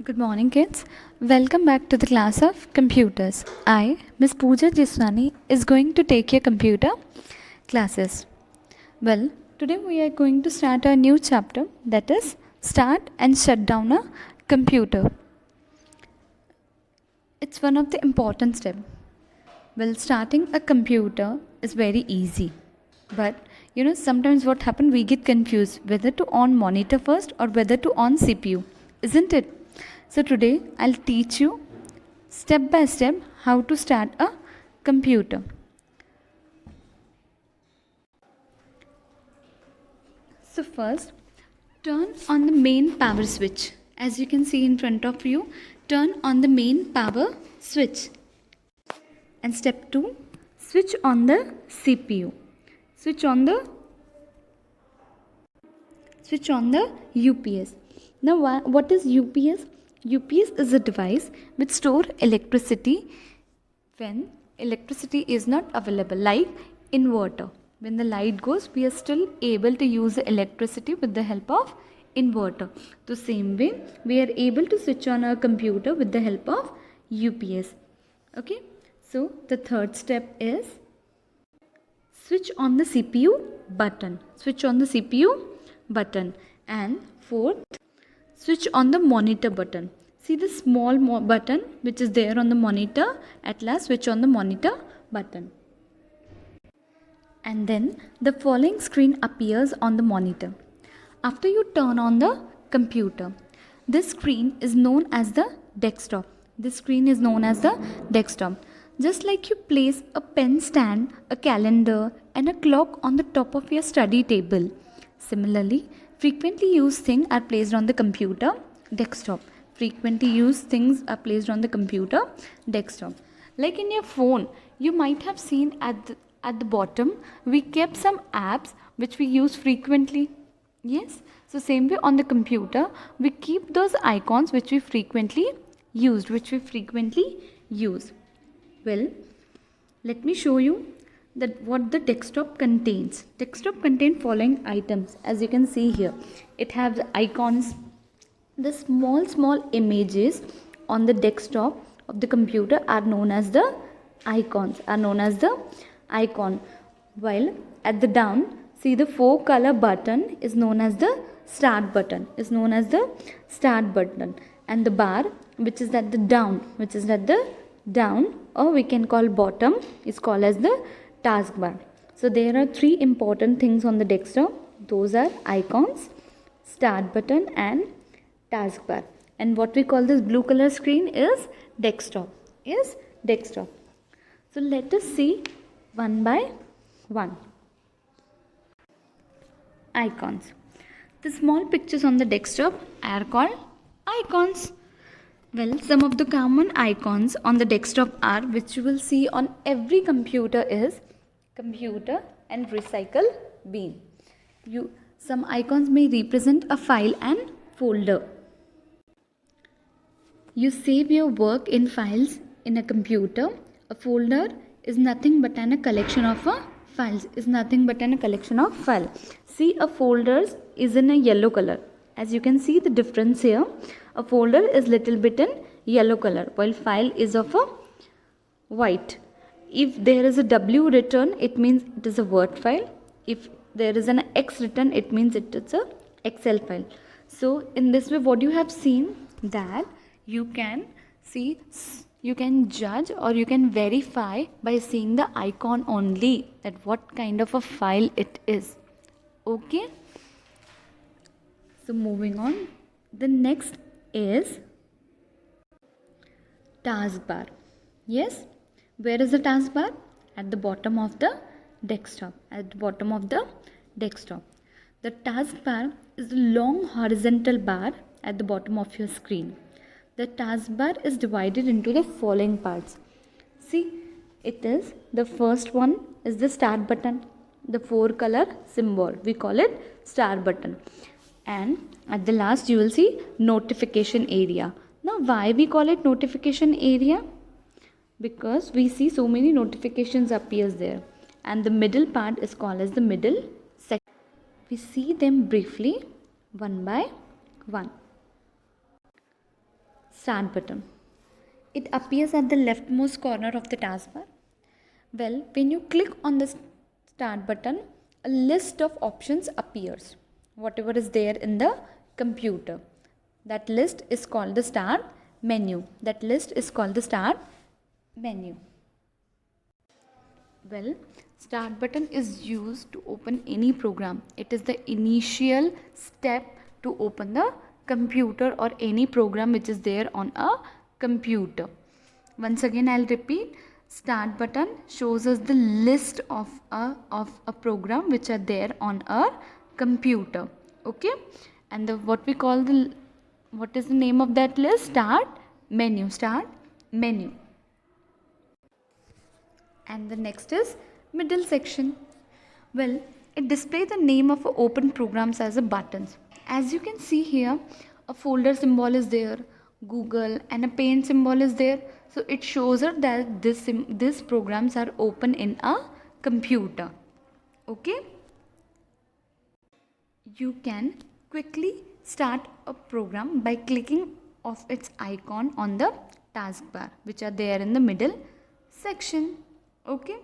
Good morning, kids. Welcome back to the class of computers. I, Miss Pooja Jiswani, is going to take your computer classes. Well, today we are going to start a new chapter, that is start and shut down a computer. It's one of the important steps. Well, starting a computer is very easy. But sometimes what happens, we get confused whether to on monitor first or whether to on CPU, isn't it? So today I'll teach you step by step how to start a computer. So first, turn on the main power switch. As you can see in front of you, turn on the main power switch. And step 2, switch on the CPU. Switch on the UPS. Now what is UPS? UPS is a device which stores electricity when electricity is not available, like inverter. When the light goes, we are still able to use the electricity with the help of inverter. The same way, we are able to switch on our computer with the help of UPS. Okay, so the third step is switch on the CPU button. Switch on the CPU button. And fourth, switch on the monitor button. See the small button which is there on the monitor. At last, switch on the monitor button. And then the following screen appears on the monitor. After you turn on the computer, this screen is known as the desktop. This screen is known as the desktop. Just like you place a pen stand, a calendar, and a clock on the top of your study table. Similarly, frequently used things are placed on the computer desktop. Frequently used things are placed on the computer desktop. Like in your phone, you might have seen at the bottom, we kept some apps which we use frequently. Yes, so same way on the computer, we keep those icons which we frequently use. Well, let me show you that what the desktop contains. Desktop contains following items. As you can see here, it has the icons. The small images on the desktop of the computer are known as the icons. While at the down, see the 4-color button is known as the start button. And the bar which is at the down, or we can call bottom, is called as the taskbar. So there are 3 important things on the desktop. Those are icons, start button, and taskbar. And what we call this blue color screen is desktop. So let us see one by one. Icons. The small pictures on the desktop are called icons. Well, some of the common icons on the desktop are, which you will see on every computer, is computer and recycle bin. Some icons may represent a file and folder. You save your work in files in a computer. A folder is nothing but a collection of files. See, a folder is in a yellow color. As you can see the difference here, a folder is little bit in yellow color, while file is of a white. If there is a W written, it means it is a Word file. If there is an X written, it means it is a Excel file. So in this way, what you have seen, that you can judge or you can verify by seeing the icon only, that what kind of a file it is. Okay. So moving on, the next is taskbar. Yes, where is the taskbar? At the bottom of the desktop. The taskbar is a long horizontal bar at the bottom of your screen. The taskbar is divided into the following parts. See, it is the first one is the start button, the 4-color symbol. We call it start button. And at the last, you will see notification area. Now, why we call it notification area? Because we see so many notifications appears there. And the middle part is called as the middle section. We see them briefly one by one. start button. It appears at the leftmost corner of the taskbar. Well, when you click on the start button, a list of options appears. Whatever is there in the computer. That list is called the start menu. That list is called the start menu. Well, start button is used to open any program. It is the initial step to open the computer or any program which is there on a computer. Once again I'll repeat, start button shows us the list of a program which are there on our computer. Okay, and what is the name of that list? Start menu. Start menu. And the next is middle section. Well, it displays the name of open programs as a buttons. As you can see here, a folder symbol is there, Google, and a pen symbol is there. So it shows us that these programs are open in a computer. Okay. You can quickly start a program by clicking of its icon on the taskbar, which are there in the middle section. Okay.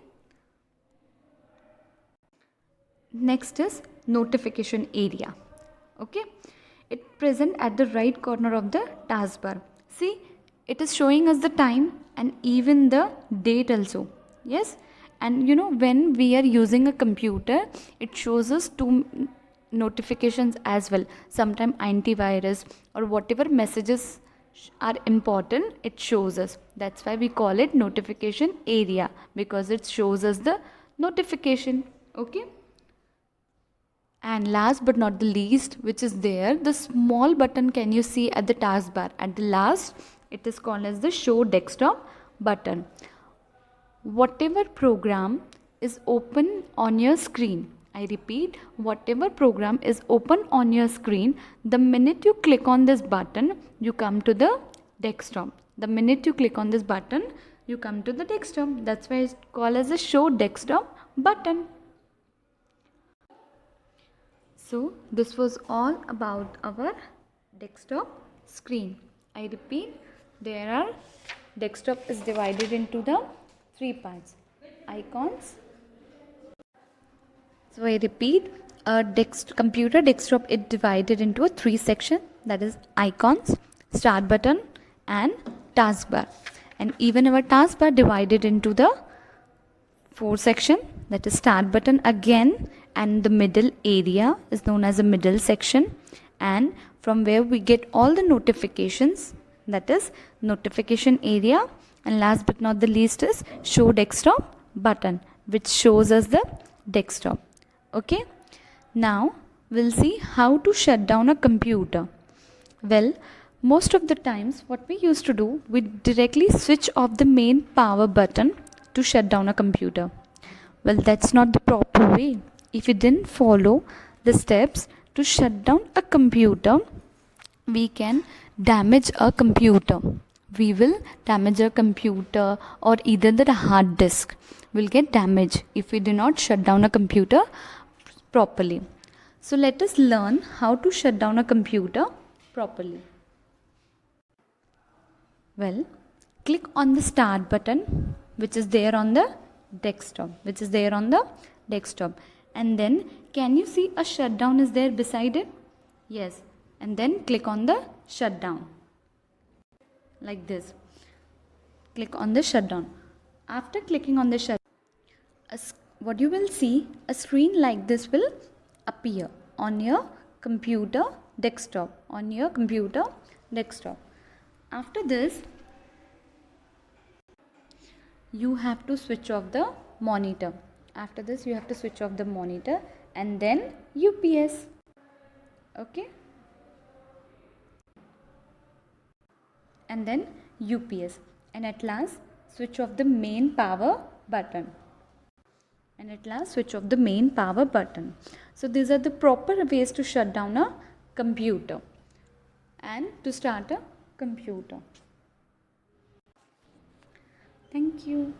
Next is notification area. Okay, it present at the right corner of the taskbar. See, it is showing us the time and even the date also. Yes, and when we are using a computer, it shows us two notifications as well. Sometimes antivirus or whatever messages are important, it shows us. That's why we call it notification area, because it shows us the notification. Okay. And last but not the least, which is there, the small button can you see at the taskbar. At the last, it is called as the show desktop button. Whatever program is open on your screen, I repeat, whatever program is open on your screen, the minute you click on this button, you come to the desktop. The minute you click on this button, you come to the desktop. That's why it's called as a show desktop button. So this was all about our desktop screen. I repeat, desktop is divided into the 3 parts. Icons. So I repeat, a computer desktop is divided into a 3 section, that is icons, start button and taskbar. And even our taskbar divided into the 4 section, that is start button again, and the middle area is known as the middle section, and from where we get all the notifications, that is notification area, and last but not the least is show desktop button, which shows us the desktop. Okay, now we'll see how to shut down a computer. Well, most of the times what we used to do, we directly switch off the main power button to shut down a computer. Well, that's not the proper way. If you didn't follow the steps to shut down a computer, we can damage a computer. We will damage a computer, or either the hard disk will get damaged if we do not shut down a computer properly. So let us learn how to shut down a computer properly. Well, click on the start button, which is there on the desktop, and then can you see a shutdown is there beside it? Yes, and then click on the shutdown like this. Click on the shutdown. After clicking on the shutdown, what you will see, a screen like this will appear on your computer desktop. After this, you have to switch off the monitor. And then UPS. Okay, and then UPS, and at last switch off the main power button. So these are the proper ways to shut down a computer and to start a computer. Thank you.